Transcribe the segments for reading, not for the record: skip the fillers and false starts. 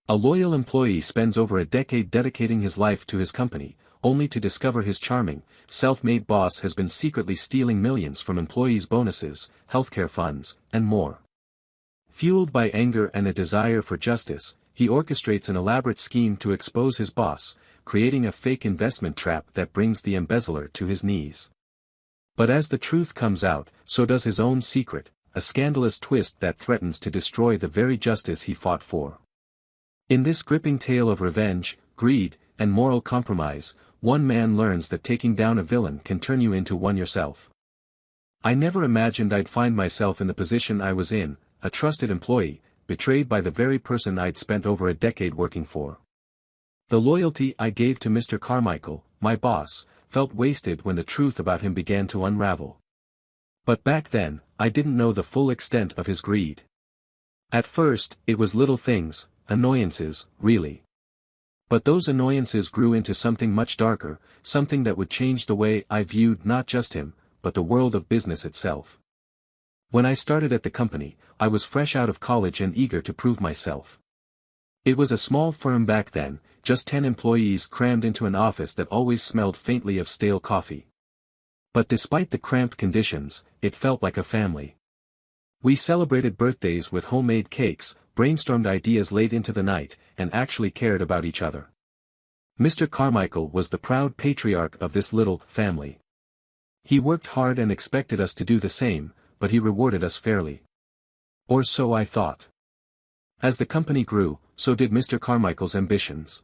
A loyal employee spends over a decade dedicating his life to his company, only to discover his charming, self-made boss has been secretly stealing millions from employees' bonuses, healthcare funds, and more. Fueled by anger and a desire for justice, he orchestrates an elaborate scheme to expose his boss, creating a fake investment trap that brings the embezzler to his knees. But as the truth comes out, so does his own secret, a scandalous twist that threatens to destroy the very justice he fought for. In this gripping tale of revenge, greed, and moral compromise, one man learns that taking down a villain can turn you into one yourself. I never imagined I'd find myself in the position I was in, a trusted employee, betrayed by the very person I'd spent over a decade working for. The loyalty I gave to Mr. Carmichael, my boss, felt wasted when the truth about him began to unravel. But back then, I didn't know the full extent of his greed. At first, it was little things, annoyances, really. But those annoyances grew into something much darker, something that would change the way I viewed not just him, but the world of business itself. When I started at the company, I was fresh out of college and eager to prove myself. It was a small firm back then, just 10 employees crammed into an office that always smelled faintly of stale coffee. But despite the cramped conditions, it felt like a family. We celebrated birthdays with homemade cakes, brainstormed ideas late into the night, and actually cared about each other. Mr. Carmichael was the proud patriarch of this little family. He worked hard and expected us to do the same, but he rewarded us fairly. Or so I thought. As the company grew, so did Mr. Carmichael's ambitions.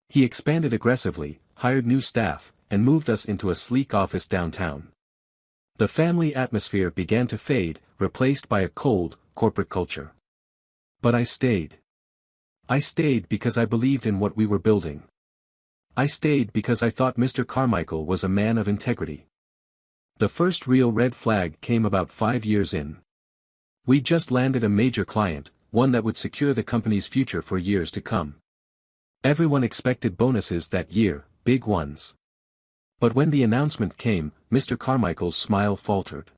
He expanded aggressively, hired new staff, and moved us into a sleek office downtown. The family atmosphere began to fade, replaced by a cold, corporate culture. But I stayed. I stayed because I believed in what we were building. I stayed because I thought Mr. Carmichael was a man of integrity. The first real red flag came about 5 years in. We just landed a major client, one that would secure the company's future for years to come. Everyone expected bonuses that year, big ones. But when the announcement came, Mr. Carmichael's smile faltered.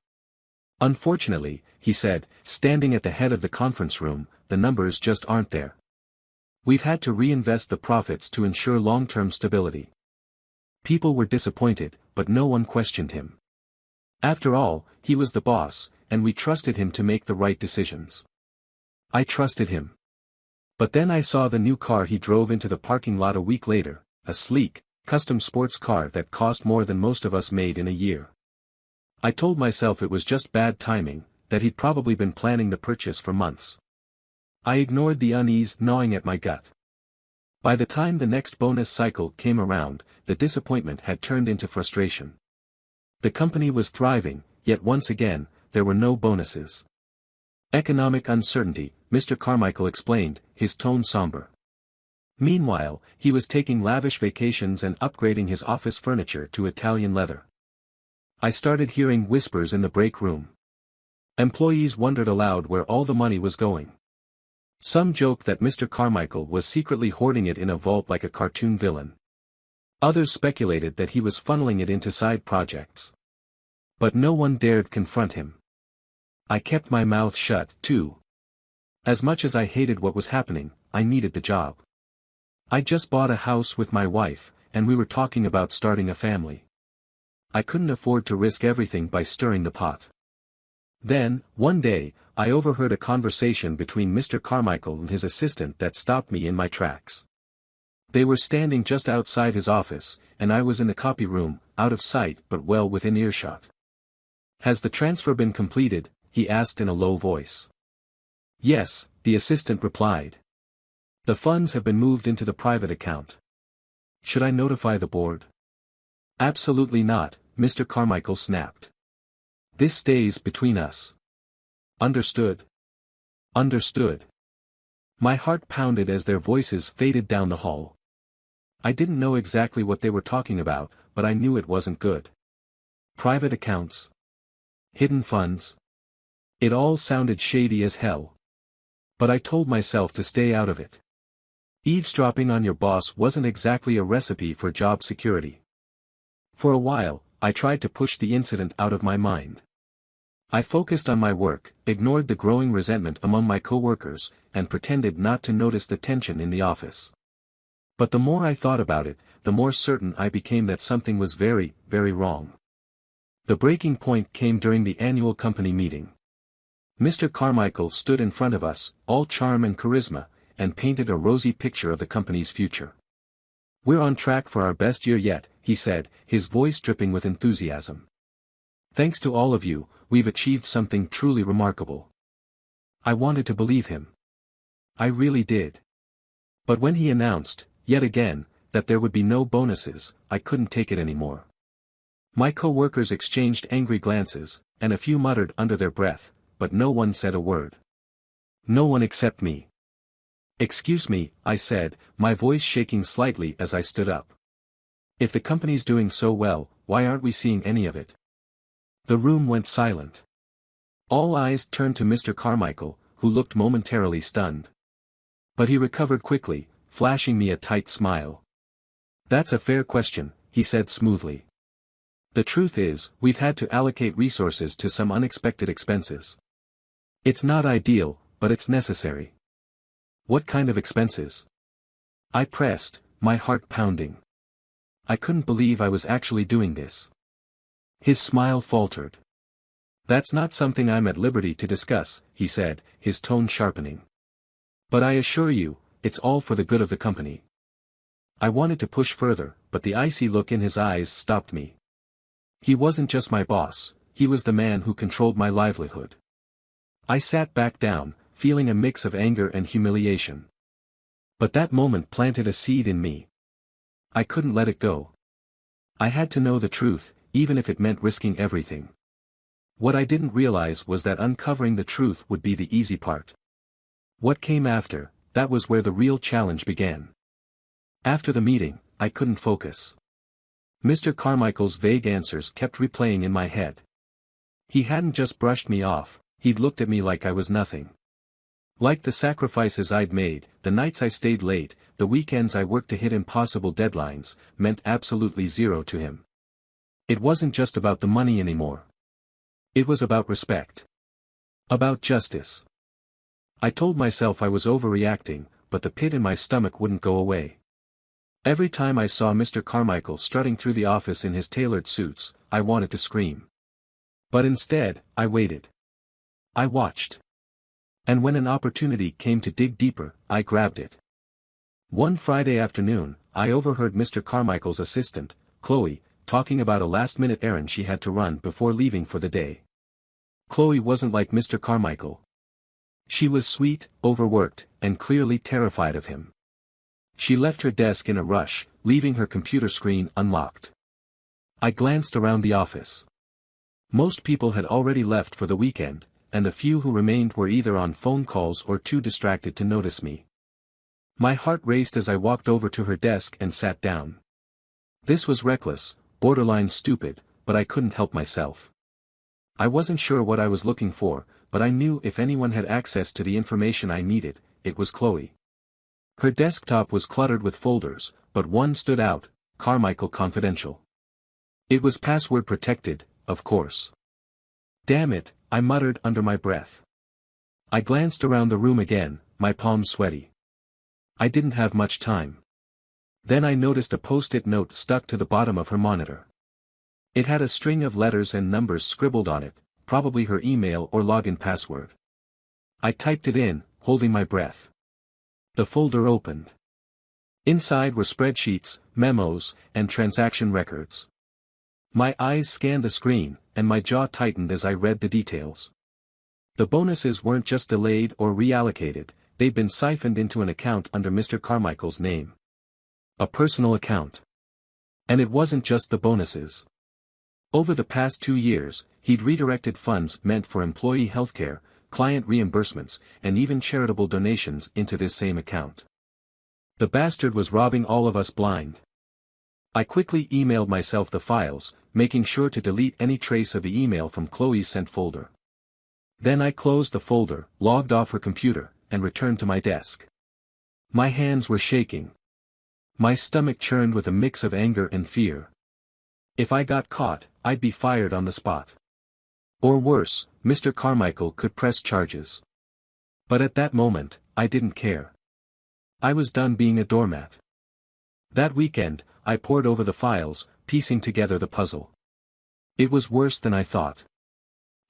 Unfortunately, he said, standing at the head of the conference room, the numbers just aren't there. We've had to reinvest the profits to ensure long-term stability. People were disappointed, but no one questioned him. After all, he was the boss, and we trusted him to make the right decisions. I trusted him. But then I saw the new car he drove into the parking lot a week later, a sleek, custom sports car that cost more than most of us made in a year. I told myself it was just bad timing, that he'd probably been planning the purchase for months. I ignored the unease gnawing at my gut. By the time the next bonus cycle came around, the disappointment had turned into frustration. The company was thriving, yet once again, there were no bonuses. Economic uncertainty, Mr. Carmichael explained, his tone somber. Meanwhile, he was taking lavish vacations and upgrading his office furniture to Italian leather. I started hearing whispers in the break room. Employees wondered aloud where all the money was going. Some joked that Mr. Carmichael was secretly hoarding it in a vault like a cartoon villain. Others speculated that he was funneling it into side projects. But no one dared confront him. I kept my mouth shut, too. As much as I hated what was happening, I needed the job. I just bought a house with my wife, and we were talking about starting a family. I couldn't afford to risk everything by stirring the pot. Then, one day, I overheard a conversation between Mr. Carmichael and his assistant that stopped me in my tracks. They were standing just outside his office, and I was in the copy room, out of sight but well within earshot. "Has the transfer been completed?" he asked in a low voice. "Yes," the assistant replied. "The funds have been moved into the private account." "Should I notify the board?" "Absolutely not," Mr. Carmichael snapped. "This stays between us." "Understood." "Understood." My heart pounded as their voices faded down the hall. I didn't know exactly what they were talking about, but I knew it wasn't good. Private accounts. Hidden funds. It all sounded shady as hell. But I told myself to stay out of it. Eavesdropping on your boss wasn't exactly a recipe for job security. For a while, I tried to push the incident out of my mind. I focused on my work, ignored the growing resentment among my coworkers, and pretended not to notice the tension in the office. But the more I thought about it, the more certain I became that something was very, very wrong. The breaking point came during the annual company meeting. Mr. Carmichael stood in front of us, all charm and charisma, and painted a rosy picture of the company's future. "We're on track for our best year yet," he said, his voice dripping with enthusiasm. "Thanks to all of you, we've achieved something truly remarkable." I wanted to believe him. I really did. But when he announced, yet again, that there would be no bonuses, I couldn't take it anymore. My co-workers exchanged angry glances, and a few muttered under their breath, but no one said a word. No one except me. "Excuse me," I said, my voice shaking slightly as I stood up. "If the company's doing so well, why aren't we seeing any of it?" The room went silent. All eyes turned to Mr. Carmichael, who looked momentarily stunned. But he recovered quickly, flashing me a tight smile. "That's a fair question," he said smoothly. "The truth is, we've had to allocate resources to some unexpected expenses. It's not ideal, but it's necessary." "What kind of expenses?" I pressed, my heart pounding. I couldn't believe I was actually doing this. His smile faltered. "That's not something I'm at liberty to discuss," he said, his tone sharpening. "But I assure you, it's all for the good of the company." I wanted to push further, but the icy look in his eyes stopped me. He wasn't just my boss, he was the man who controlled my livelihood. I sat back down, feeling a mix of anger and humiliation. But that moment planted a seed in me. I couldn't let it go. I had to know the truth, even if it meant risking everything. What I didn't realize was that uncovering the truth would be the easy part. What came after, that was where the real challenge began. After the meeting, I couldn't focus. Mr. Carmichael's vague answers kept replaying in my head. He hadn't just brushed me off, he'd looked at me like I was nothing. Like the sacrifices I'd made, the nights I stayed late, the weekends I worked to hit impossible deadlines, meant absolutely zero to him. It wasn't just about the money anymore. It was about respect. About justice. I told myself I was overreacting, but the pit in my stomach wouldn't go away. Every time I saw Mr. Carmichael strutting through the office in his tailored suits, I wanted to scream. But instead, I waited. I watched. And when an opportunity came to dig deeper, I grabbed it. One Friday afternoon, I overheard Mr. Carmichael's assistant, Chloe, talking about a last-minute errand she had to run before leaving for the day. Chloe wasn't like Mr. Carmichael. She was sweet, overworked, and clearly terrified of him. She left her desk in a rush, leaving her computer screen unlocked. I glanced around the office. Most people had already left for the weekend, and the few who remained were either on phone calls or too distracted to notice me. My heart raced as I walked over to her desk and sat down. This was reckless, borderline stupid, but I couldn't help myself. I wasn't sure what I was looking for, but I knew if anyone had access to the information I needed, it was Chloe. Her desktop was cluttered with folders, but one stood out, Carmichael Confidential. It was password protected, of course. "Damn it," I muttered under my breath. I glanced around the room again, my palms sweaty. I didn't have much time. Then I noticed a post-it note stuck to the bottom of her monitor. It had a string of letters and numbers scribbled on it, probably her email or login password. I typed it in, holding my breath. The folder opened. Inside were spreadsheets, memos, and transaction records. My eyes scanned the screen, and my jaw tightened as I read the details. The bonuses weren't just delayed or reallocated, they'd been siphoned into an account under Mr. Carmichael's name. A personal account. And it wasn't just the bonuses. Over the past 2 years, he'd redirected funds meant for employee healthcare, client reimbursements, and even charitable donations into this same account. The bastard was robbing all of us blind. I quickly emailed myself the files, making sure to delete any trace of the email from Chloe's sent folder. Then I closed the folder, logged off her computer, and returned to my desk. My hands were shaking. My stomach churned with a mix of anger and fear. If I got caught, I'd be fired on the spot. Or worse, Mr. Carmichael could press charges. But at that moment, I didn't care. I was done being a doormat. That weekend, I pored over the files, piecing together the puzzle. It was worse than I thought.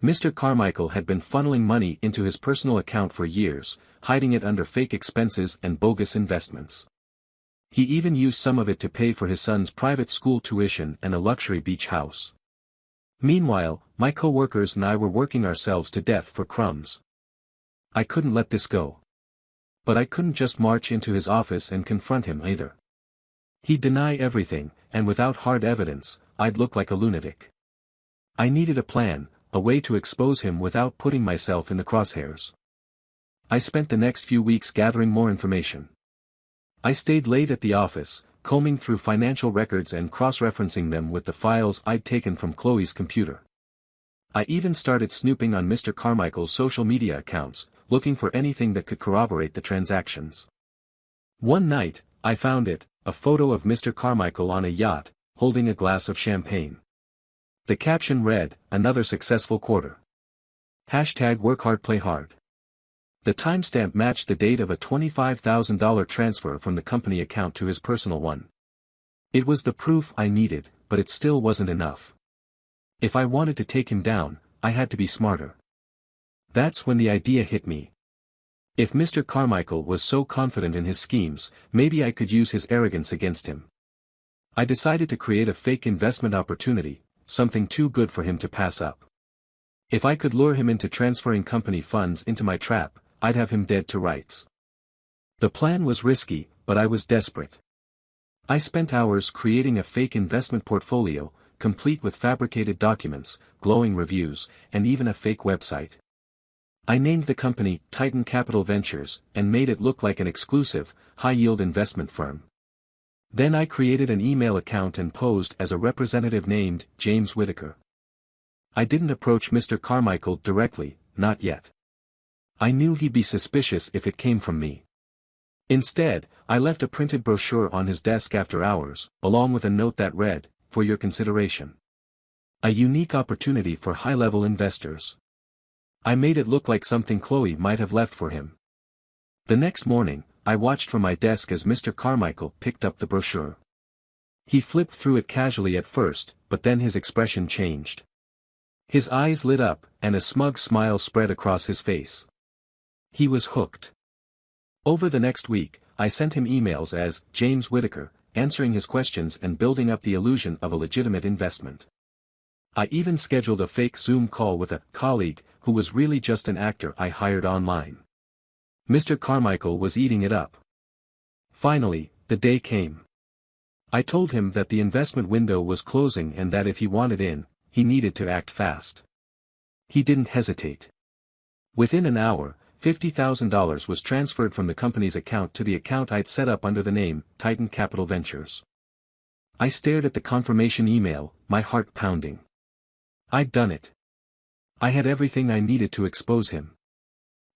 Mr. Carmichael had been funneling money into his personal account for years, hiding it under fake expenses and bogus investments. He even used some of it to pay for his son's private school tuition and a luxury beach house. Meanwhile, my co-workers and I were working ourselves to death for crumbs. I couldn't let this go. But I couldn't just march into his office and confront him either. He'd deny everything, and without hard evidence, I'd look like a lunatic. I needed a plan, a way to expose him without putting myself in the crosshairs. I spent the next few weeks gathering more information. I stayed late at the office, combing through financial records and cross-referencing them with the files I'd taken from Chloe's computer. I even started snooping on Mr. Carmichael's social media accounts, looking for anything that could corroborate the transactions. One night, I found it, a photo of Mr. Carmichael on a yacht, holding a glass of champagne. The caption read, "Another successful quarter. # work hard play hard." The timestamp matched the date of a $25,000 transfer from the company account to his personal one. It was the proof I needed, but it still wasn't enough. If I wanted to take him down, I had to be smarter. That's when the idea hit me. If Mr. Carmichael was so confident in his schemes, maybe I could use his arrogance against him. I decided to create a fake investment opportunity, something too good for him to pass up. If I could lure him into transferring company funds into my trap, I'd have him dead to rights. The plan was risky, but I was desperate. I spent hours creating a fake investment portfolio, complete with fabricated documents, glowing reviews, and even a fake website. I named the company Titan Capital Ventures and made it look like an exclusive, high-yield investment firm. Then I created an email account and posed as a representative named James Whitaker. I didn't approach Mr. Carmichael directly, not yet. I knew he'd be suspicious if it came from me. Instead, I left a printed brochure on his desk after hours, along with a note that read, "For your consideration. A unique opportunity for high-level investors." I made it look like something Chloe might have left for him. The next morning, I watched from my desk as Mr. Carmichael picked up the brochure. He flipped through it casually at first, but then his expression changed. His eyes lit up, and a smug smile spread across his face. He was hooked. Over the next week, I sent him emails as James Whitaker, answering his questions and building up the illusion of a legitimate investment. I even scheduled a fake Zoom call with a colleague, who was really just an actor I hired online. Mr. Carmichael was eating it up. Finally, the day came. I told him that the investment window was closing and that if he wanted in, he needed to act fast. He didn't hesitate. Within an hour, $50,000 was transferred from the company's account to the account I'd set up under the name Titan Capital Ventures. I stared at the confirmation email, my heart pounding. I'd done it. I had everything I needed to expose him.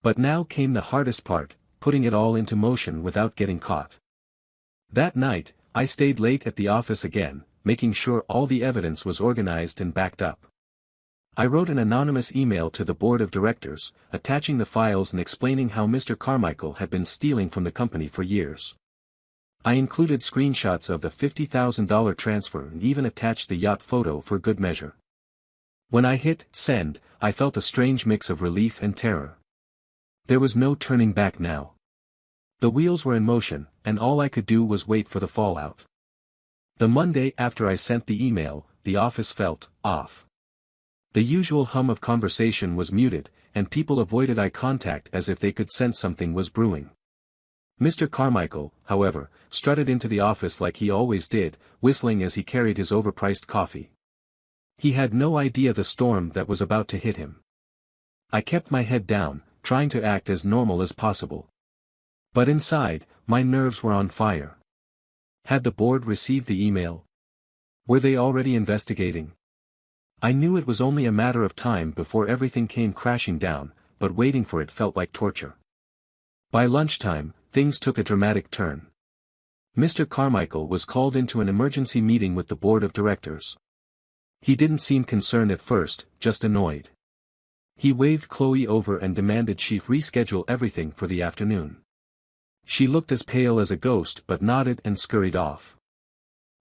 But now came the hardest part, putting it all into motion without getting caught. That night, I stayed late at the office again, making sure all the evidence was organized and backed up. I wrote an anonymous email to the board of directors, attaching the files and explaining how Mr. Carmichael had been stealing from the company for years. I included screenshots of the $50,000 transfer and even attached the yacht photo for good measure. When I hit send, I felt a strange mix of relief and terror. There was no turning back now. The wheels were in motion, and all I could do was wait for the fallout. The Monday after I sent the email, the office felt off. The usual hum of conversation was muted, and people avoided eye contact as if they could sense something was brewing. Mr. Carmichael, however, strutted into the office like he always did, whistling as he carried his overpriced coffee. He had no idea the storm that was about to hit him. I kept my head down, trying to act as normal as possible. But inside, my nerves were on fire. Had the board received the email? Were they already investigating? I knew it was only a matter of time before everything came crashing down, but waiting for it felt like torture. By lunchtime, things took a dramatic turn. Mr. Carmichael was called into an emergency meeting with the board of directors. He didn't seem concerned at first, just annoyed. He waved Chloe over and demanded she reschedule everything for the afternoon. She looked as pale as a ghost but nodded and scurried off.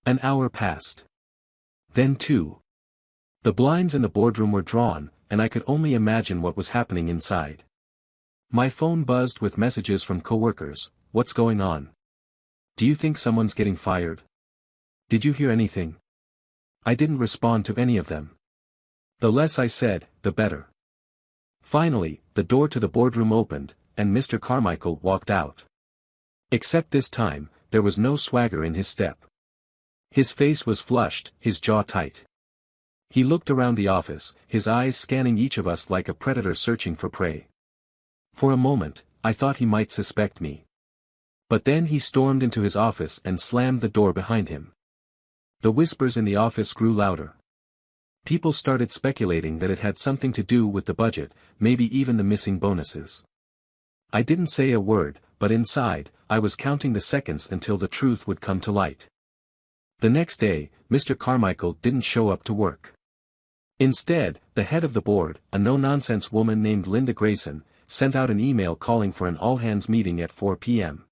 An hour passed. Then 2. The blinds in the boardroom were drawn, and I could only imagine what was happening inside. My phone buzzed with messages from coworkers. What's going on? Do you think someone's getting fired? Did you hear anything? I didn't respond to any of them. The less I said, the better. Finally, the door to the boardroom opened, and Mr. Carmichael walked out. Except this time, there was no swagger in his step. His face was flushed, his jaw tight. He looked around the office, his eyes scanning each of us like a predator searching for prey. For a moment, I thought he might suspect me. But then he stormed into his office and slammed the door behind him. The whispers in the office grew louder. People started speculating that it had something to do with the budget, maybe even the missing bonuses. I didn't say a word, but inside, I was counting the seconds until the truth would come to light. The next day, Mr. Carmichael didn't show up to work. Instead, the head of the board, a no-nonsense woman named Linda Grayson, sent out an email calling for an all-hands meeting at 4 p.m.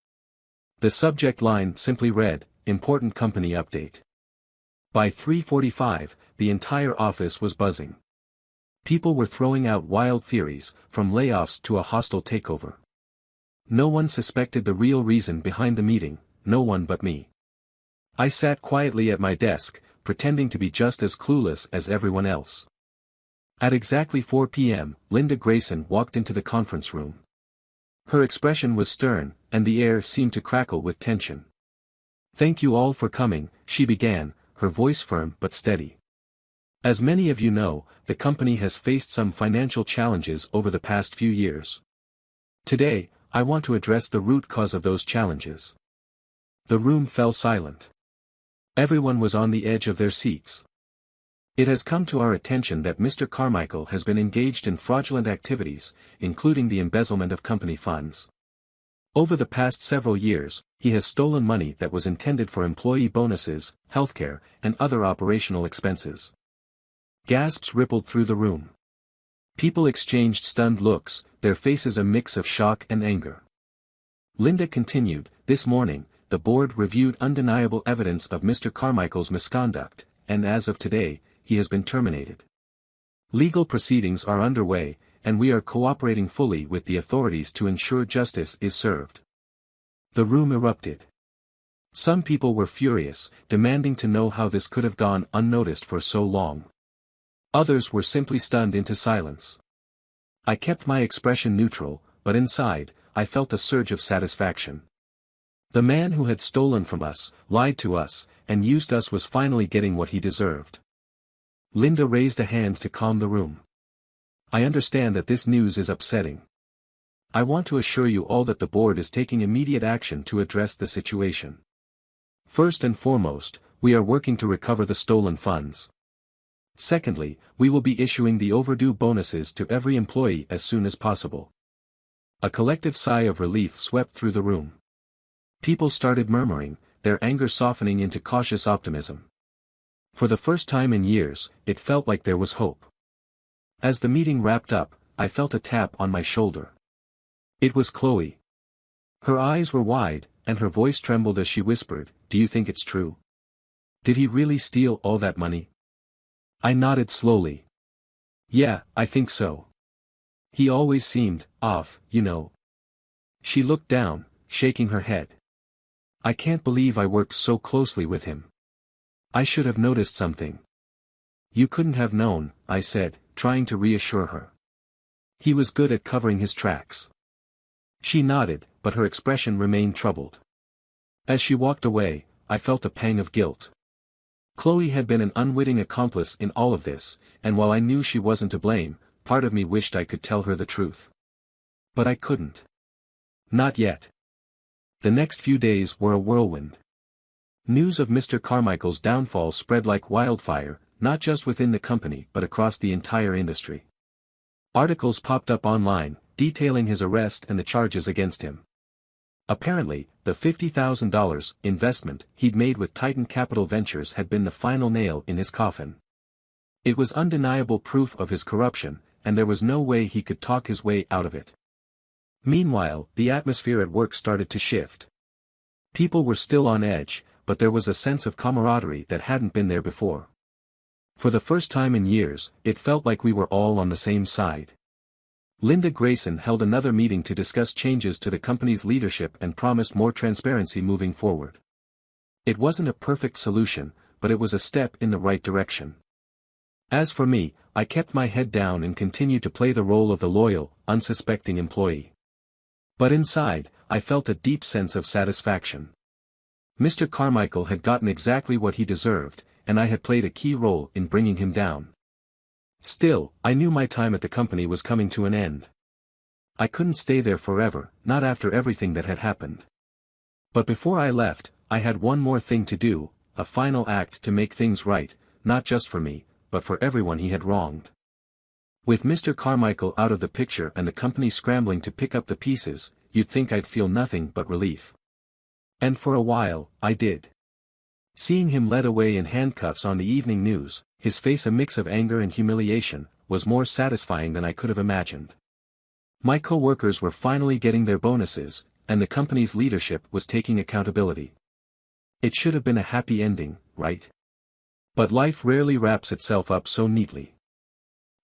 The subject line simply read, "Important Company Update." By 3:45, the entire office was buzzing. People were throwing out wild theories, from layoffs to a hostile takeover. No one suspected the real reason behind the meeting, no one but me. I sat quietly at my desk, pretending to be just as clueless as everyone else. At exactly 4 p.m., Linda Grayson walked into the conference room. Her expression was stern, and the air seemed to crackle with tension. "Thank you all for coming," she began, her voice firm but steady. "As many of you know, the company has faced some financial challenges over the past few years. Today, I want to address the root cause of those challenges." The room fell silent. Everyone was on the edge of their seats. "It has come to our attention that Mr. Carmichael has been engaged in fraudulent activities, including the embezzlement of company funds. Over the past several years, he has stolen money that was intended for employee bonuses, healthcare, and other operational expenses." Gasps rippled through the room. People exchanged stunned looks, their faces a mix of shock and anger. Linda continued, "This morning, the board reviewed undeniable evidence of Mr. Carmichael's misconduct, and as of today, he has been terminated. Legal proceedings are underway, and we are cooperating fully with the authorities to ensure justice is served." The room erupted. Some people were furious, demanding to know how this could have gone unnoticed for so long. Others were simply stunned into silence. I kept my expression neutral, but inside, I felt a surge of satisfaction. The man who had stolen from us, lied to us, and used us was finally getting what he deserved. Linda raised a hand to calm the room. "I understand that this news is upsetting. I want to assure you all that the board is taking immediate action to address the situation. First and foremost, we are working to recover the stolen funds. Secondly, we will be issuing the overdue bonuses to every employee as soon as possible." A collective sigh of relief swept through the room. People started murmuring, their anger softening into cautious optimism. For the first time in years, it felt like there was hope. As the meeting wrapped up, I felt a tap on my shoulder. It was Chloe. Her eyes were wide, and her voice trembled as she whispered, "Do you think it's true? Did he really steal all that money?" I nodded slowly. "Yeah, I think so. He always seemed off, you know." She looked down, shaking her head. "I can't believe I worked so closely with him. I should have noticed something." "You couldn't have known," I said, trying to reassure her. "He was good at covering his tracks." She nodded, but her expression remained troubled. As she walked away, I felt a pang of guilt. Chloe had been an unwitting accomplice in all of this, and while I knew she wasn't to blame, part of me wished I could tell her the truth. But I couldn't. Not yet. The next few days were a whirlwind. News of Mr. Carmichael's downfall spread like wildfire, not just within the company but across the entire industry. Articles popped up online, detailing his arrest and the charges against him. Apparently, the $50,000 investment he'd made with Titan Capital Ventures had been the final nail in his coffin. It was undeniable proof of his corruption, and there was no way he could talk his way out of it. Meanwhile, the atmosphere at work started to shift. People were still on edge, but there was a sense of camaraderie that hadn't been there before. For the first time in years, it felt like we were all on the same side. Linda Grayson held another meeting to discuss changes to the company's leadership and promised more transparency moving forward. It wasn't a perfect solution, but it was a step in the right direction. As for me, I kept my head down and continued to play the role of the loyal, unsuspecting employee. But inside, I felt a deep sense of satisfaction. Mr. Carmichael had gotten exactly what he deserved, and I had played a key role in bringing him down. Still, I knew my time at the company was coming to an end. I couldn't stay there forever, not after everything that had happened. But before I left, I had one more thing to do, a final act to make things right, not just for me, but for everyone he had wronged. With Mr. Carmichael out of the picture and the company scrambling to pick up the pieces, you'd think I'd feel nothing but relief. And for a while, I did. Seeing him led away in handcuffs on the evening news, his face a mix of anger and humiliation, was more satisfying than I could have imagined. My co-workers were finally getting their bonuses, and the company's leadership was taking accountability. It should have been a happy ending, right? But life rarely wraps itself up so neatly.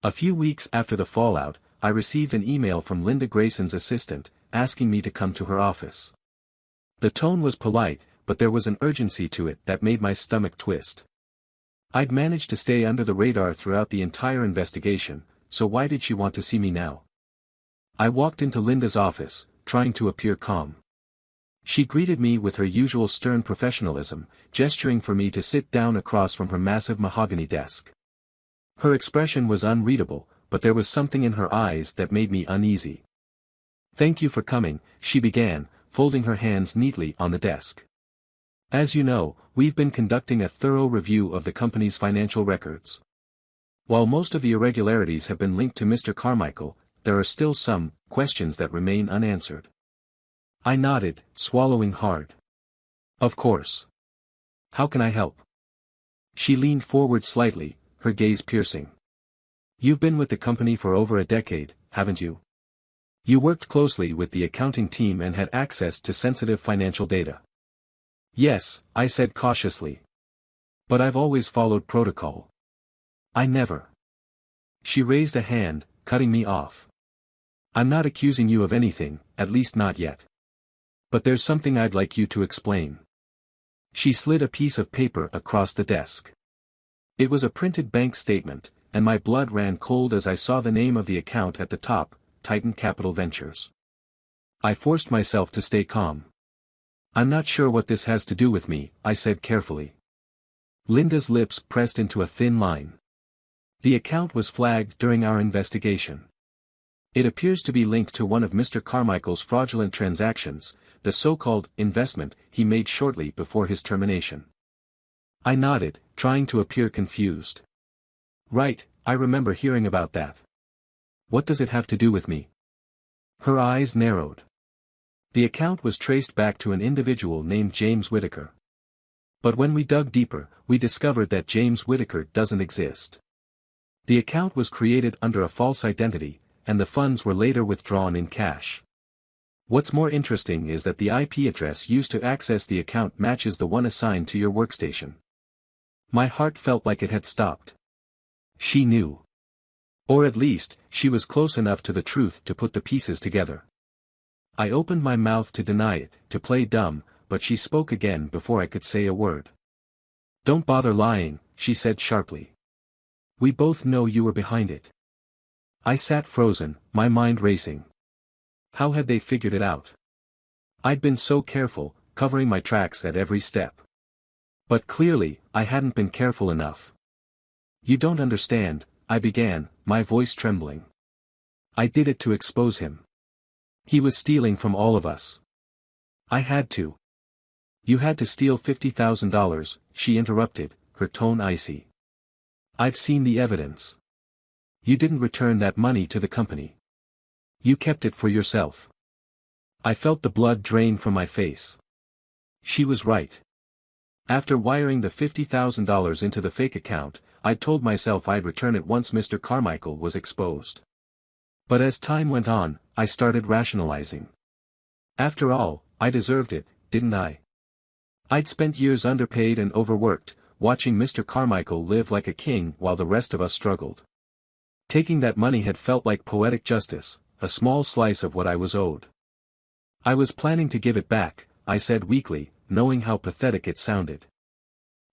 A few weeks after the fallout, I received an email from Linda Grayson's assistant, asking me to come to her office. The tone was polite, but there was an urgency to it that made my stomach twist. I'd managed to stay under the radar throughout the entire investigation, so why did she want to see me now? I walked into Linda's office, trying to appear calm. She greeted me with her usual stern professionalism, gesturing for me to sit down across from her massive mahogany desk. Her expression was unreadable, but there was something in her eyes that made me uneasy. "Thank you for coming," she began, folding her hands neatly on the desk. "As you know, we've been conducting a thorough review of the company's financial records. While most of the irregularities have been linked to Mr. Carmichael, there are still some questions that remain unanswered." I nodded, swallowing hard. "Of course. How can I help?" She leaned forward slightly, her gaze piercing. "You've been with the company for over a decade, haven't you? You worked closely with the accounting team and had access to sensitive financial data." "Yes," I said cautiously. "But I've always followed protocol. I never." She raised a hand, cutting me off. "I'm not accusing you of anything, at least not yet. But there's something I'd like you to explain." She slid a piece of paper across the desk. It was a printed bank statement, and my blood ran cold as I saw the name of the account at the top, Titan Capital Ventures. I forced myself to stay calm. "I'm not sure what this has to do with me," I said carefully. Linda's lips pressed into a thin line. "The account was flagged during our investigation. It appears to be linked to one of Mr. Carmichael's fraudulent transactions, the so-called investment he made shortly before his termination." I nodded, trying to appear confused. "Right, I remember hearing about that. What does it have to do with me?" Her eyes narrowed. "The account was traced back to an individual named James Whittaker. But when we dug deeper, we discovered that James Whittaker doesn't exist. The account was created under a false identity, and the funds were later withdrawn in cash. What's more interesting is that the IP address used to access the account matches the one assigned to your workstation." My heart felt like it had stopped. She knew. Or at least, she was close enough to the truth to put the pieces together. I opened my mouth to deny it, to play dumb, but she spoke again before I could say a word. "Don't bother lying," she said sharply. "We both know you were behind it." I sat frozen, my mind racing. How had they figured it out? I'd been so careful, covering my tracks at every step. But clearly, I hadn't been careful enough. "You don't understand," I began, my voice trembling. "I did it to expose him. He was stealing from all of us. I had to." "You had to steal $50,000, she interrupted, her tone icy. "I've seen the evidence. You didn't return that money to the company. You kept it for yourself." I felt the blood drain from my face. She was right. After wiring the $50,000 into the fake account, I'd told myself I'd return it once Mr. Carmichael was exposed. But as time went on, I started rationalizing. After all, I deserved it, didn't I? I'd spent years underpaid and overworked, watching Mr. Carmichael live like a king while the rest of us struggled. Taking that money had felt like poetic justice, a small slice of what I was owed. I was planning to give it back, I said weakly, knowing how pathetic it sounded.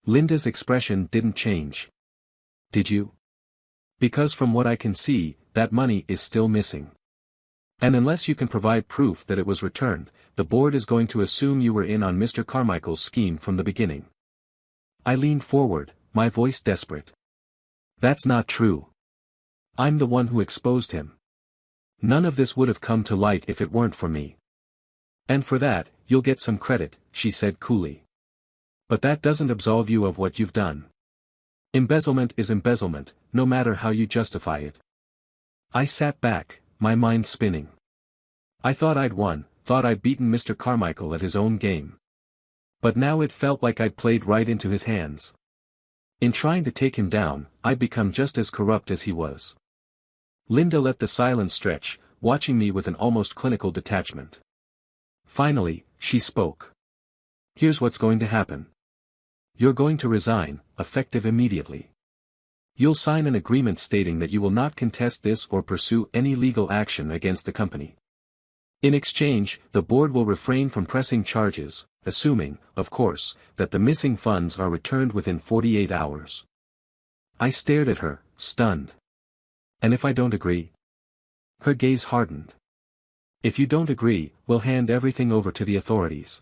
Linda's expression didn't change. Did you? Because from what I can see, that money is still missing. And unless you can provide proof that it was returned, the board is going to assume you were in on Mr. Carmichael's scheme from the beginning. I leaned forward, my voice desperate. That's not true. I'm the one who exposed him. None of this would have come to light if it weren't for me. And for that, you'll get some credit, she said coolly. But that doesn't absolve you of what you've done. Embezzlement is embezzlement, no matter how you justify it. I sat back, my mind spinning. I thought I'd won, thought I'd beaten Mr. Carmichael at his own game. But now it felt like I'd played right into his hands. In trying to take him down, I'd become just as corrupt as he was. Linda let the silence stretch, watching me with an almost clinical detachment. Finally, she spoke. Here's what's going to happen. You're going to resign, effective immediately. You'll sign an agreement stating that you will not contest this or pursue any legal action against the company. In exchange, the board will refrain from pressing charges, assuming, of course, that the missing funds are returned within 48 hours. I stared at her, stunned. And if I don't agree? Her gaze hardened. If you don't agree, we'll hand everything over to the authorities.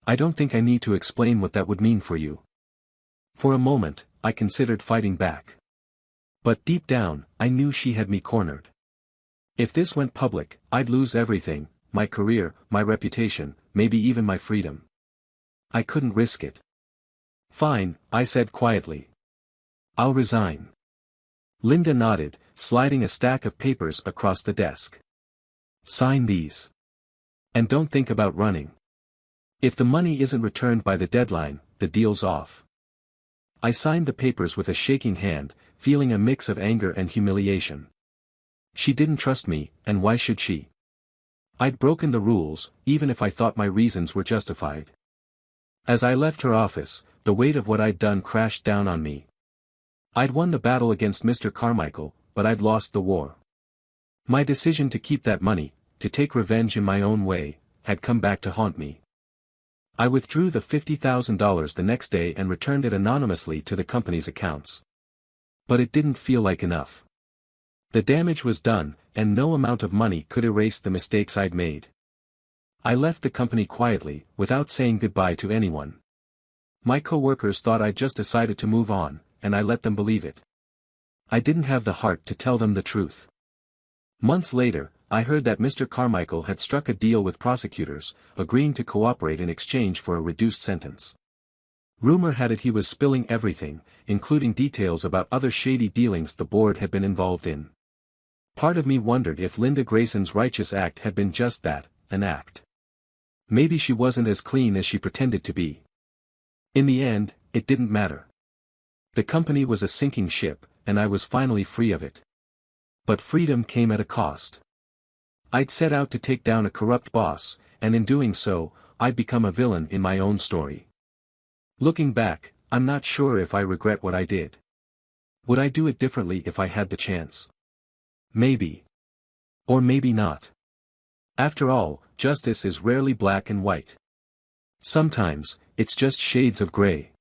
I don't think I need to explain what that would mean for you. For a moment, I considered fighting back. But deep down, I knew she had me cornered. If this went public, I'd lose everything, my career, my reputation, maybe even my freedom. I couldn't risk it. Fine, I said quietly. I'll resign. Linda nodded, sliding a stack of papers across the desk. Sign these. And don't think about running. If the money isn't returned by the deadline, the deal's off. I signed the papers with a shaking hand, feeling a mix of anger and humiliation. She didn't trust me, and why should she? I'd broken the rules, even if I thought my reasons were justified. As I left her office, the weight of what I'd done crashed down on me. I'd won the battle against Mr. Carmichael, but I'd lost the war. My decision to keep that money, to take revenge in my own way, had come back to haunt me. I withdrew the $50,000 the next day and returned it anonymously to the company's accounts. But it didn't feel like enough. The damage was done, and no amount of money could erase the mistakes I'd made. I left the company quietly, without saying goodbye to anyone. My co-workers thought I'd just decided to move on, and I let them believe it. I didn't have the heart to tell them the truth. Months later, I heard that Mr. Carmichael had struck a deal with prosecutors, agreeing to cooperate in exchange for a reduced sentence. Rumor had it he was spilling everything, including details about other shady dealings the board had been involved in. Part of me wondered if Linda Grayson's righteous act had been just that, an act. Maybe she wasn't as clean as she pretended to be. In the end, it didn't matter. The company was a sinking ship, and I was finally free of it. But freedom came at a cost. I'd set out to take down a corrupt boss, and in doing so, I'd become a villain in my own story. Looking back, I'm not sure if I regret what I did. Would I do it differently if I had the chance? Maybe. Or maybe not. After all, justice is rarely black and white. Sometimes, it's just shades of gray.